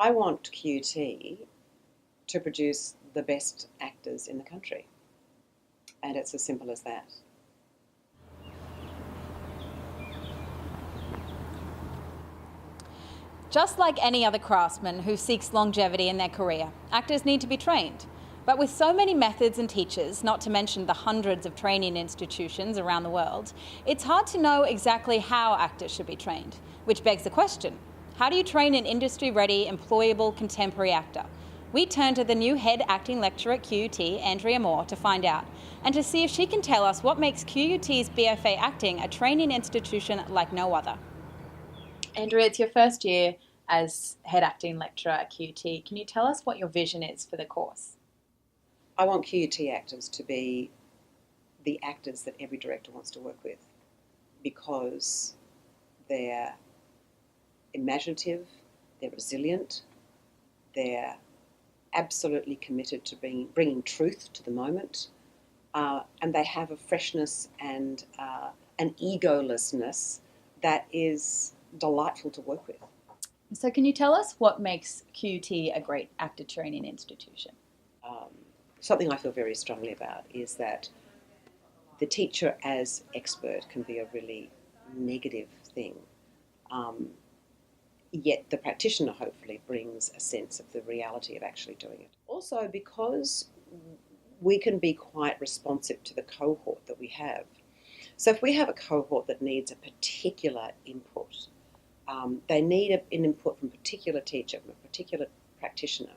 I want QT to produce the best actors in the country. And it's as simple as that. Just like any other craftsman who seeks longevity in their career, actors need to be trained. But with so many methods and teachers, not to mention the hundreds of training institutions around the world, it's hard to know exactly how actors should be trained, which begs the question, how do you train an industry-ready, employable contemporary actor? We turn to the new head acting lecturer at QUT, Andrea Moore, to find out, and to see if she can tell us what makes QUT's BFA Acting a training institution like no other. Andrea, it's your first year as head acting lecturer at QUT. Can you tell us what your vision is for the course? I want QUT actors to be the actors that every director wants to work with because they're imaginative, they're resilient, they're absolutely committed to bringing truth to the moment, and they have a freshness and an egolessness that is delightful to work with. So can you tell us what makes QUT a great actor training institution? Something I feel very strongly about is that the teacher as expert can be a really negative thing, yet the practitioner hopefully brings a sense of the reality of actually doing it. Also, because we can be quite responsive to the cohort that we have. So if we have a cohort that needs a particular input, they need an input from a particular teacher, from a particular practitioner.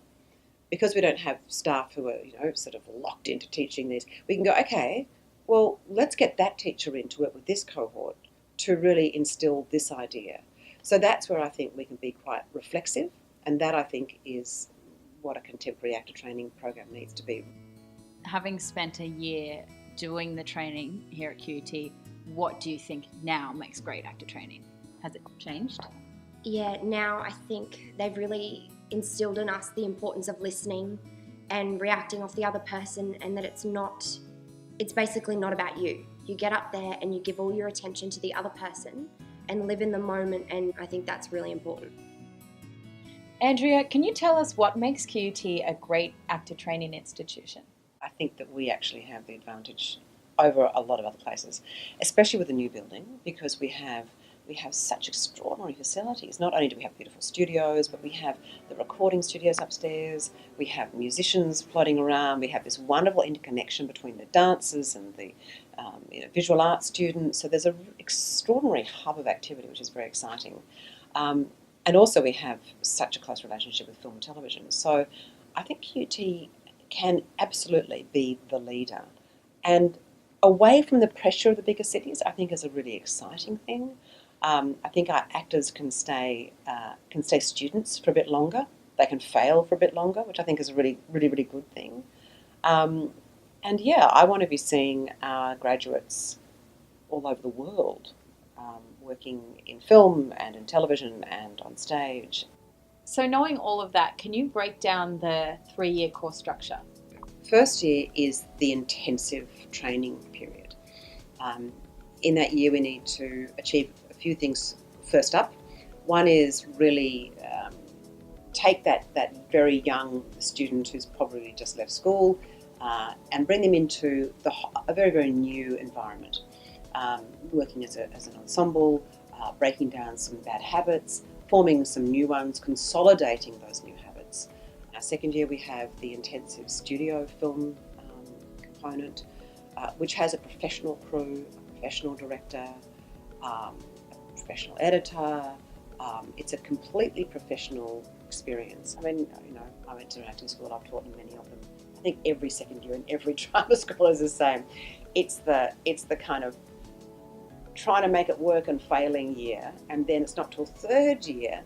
Because we don't have staff who are, sort of locked into teaching these, we can go, okay, well, let's get that teacher in to work with this cohort to really instill this idea. So that's where I think we can be quite reflexive, and that I think is what a contemporary actor training program needs to be. Having spent a year doing the training here at QUT, what do you think now makes great actor training? Has it changed? Yeah, now I think they've really instilled in us the importance of listening and reacting off the other person, and that it's basically not about you. You get up there and you give all your attention to the other person and live in the moment, and I think that's really important. Andrea, can you tell us what makes QUT a great actor training institution? I think that we actually have the advantage over a lot of other places, especially with the new building, because we have such extraordinary facilities. Not only do we have beautiful studios, but we have the recording studios upstairs, we have musicians floating around, we have this wonderful interconnection between the dancers and the visual arts students. So there's an extraordinary hub of activity, which is very exciting. And also we have such a close relationship with film and television. So I think QUT can absolutely be the leader. And away from the pressure of the bigger cities, I think is a really exciting thing. I think our actors can stay students for a bit longer. They can fail for a bit longer, which I think is a really, really, really good thing. And yeah, I want to be seeing our graduates all over the world working in film and in television and on stage. So knowing all of that, can you break down the 3-year course structure? First year is the intensive training period. In that year, we need to achieve a few things first up. One is really take that very young student who's probably just left school and bring them into a very, very new environment. Working as an ensemble, breaking down some bad habits, forming some new ones, consolidating those new habits. Our second year, we have the intensive studio film component, which has a professional crew, a professional director, a professional editor. It's a completely professional experience. I mean, I went to an acting school, I've taught in many of them. I think every second year in every drama school is the same. It's the kind of trying to make it work and failing year, and then it's not till third year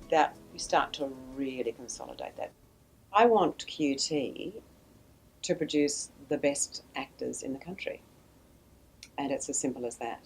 that we start to really consolidate that. I want QUT to produce the best actors in the country, and it's as simple as that.